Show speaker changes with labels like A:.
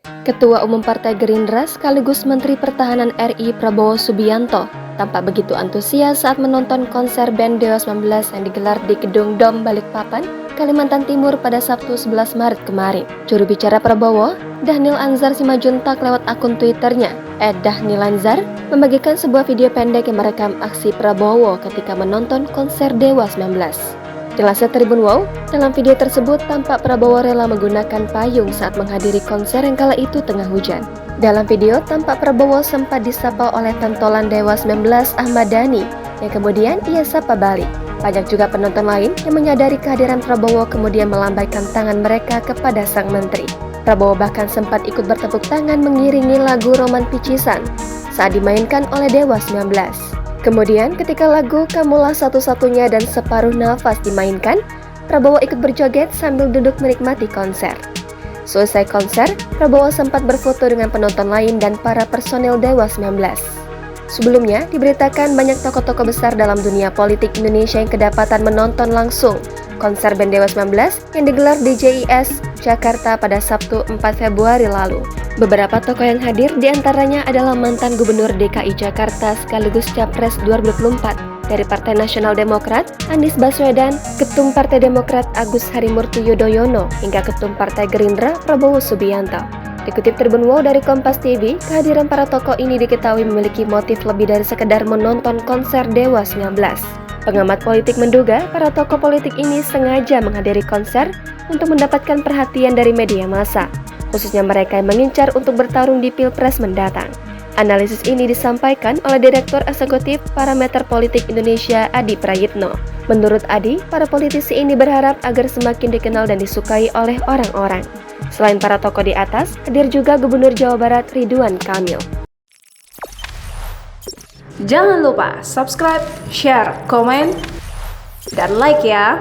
A: Ketua Umum Partai Gerindra sekaligus Menteri Pertahanan RI Prabowo Subianto tampak begitu antusias saat menonton konser band Dewa 19 yang digelar di Gedung Dom Balikpapan, Kalimantan Timur pada Sabtu 11 Maret kemarin. Juru bicara Prabowo, Dhanil Anzar Simajuntak lewat akun Twitternya, @dhnilanzar, membagikan sebuah video pendek yang merekam aksi Prabowo ketika menonton konser Dewa 19. Jelasnya Tribun Wow, dalam video tersebut tampak Prabowo rela menggunakan payung saat menghadiri konser yang kala itu tengah hujan. Dalam video, tampak Prabowo sempat disapa oleh pentolan Dewa 19 Ahmad Dhani, yang kemudian ia sapa balik. Banyak juga penonton lain yang menyadari kehadiran Prabowo kemudian melambaikan tangan mereka kepada sang menteri. Prabowo bahkan sempat ikut bertepuk tangan mengiringi lagu Roman Picisan saat dimainkan oleh Dewa 19. Kemudian ketika lagu Kamulah Satu-Satunya dan Separuh Nafas dimainkan, Prabowo ikut berjoget sambil duduk menikmati konser. Selesai konser, Prabowo sempat berfoto dengan penonton lain dan para personel Dewa 19. Sebelumnya, diberitakan banyak tokoh-tokoh besar dalam dunia politik Indonesia yang kedapatan menonton langsung konser band Dewa 19 yang digelar di JIS, Jakarta pada Sabtu 4 Februari lalu. Beberapa tokoh yang hadir diantaranya adalah mantan Gubernur DKI Jakarta sekaligus Capres 2024 dari Partai Nasional Demokrat, Anies Baswedan, Ketum Partai Demokrat Agus Harimurti Yudhoyono, hingga Ketum Partai Gerindra Prabowo Subianto. Dikutip Tribun Wow dari Kompas TV, kehadiran para tokoh ini diketahui memiliki motif lebih dari sekedar menonton konser Dewa 19. Pengamat politik menduga para tokoh politik ini sengaja menghadiri konser untuk mendapatkan perhatian dari media massa, khususnya mereka yang mengincar untuk bertarung di Pilpres mendatang. Analisis ini disampaikan oleh Direktur Eksekutif Parameter Politik Indonesia Adi Prayitno. Menurut Adi, para politisi ini berharap agar semakin dikenal dan disukai oleh orang-orang. Selain para tokoh di atas, hadir juga Gubernur Jawa Barat Ridwan Kamil.
B: Jangan lupa subscribe, share, komen, dan like ya!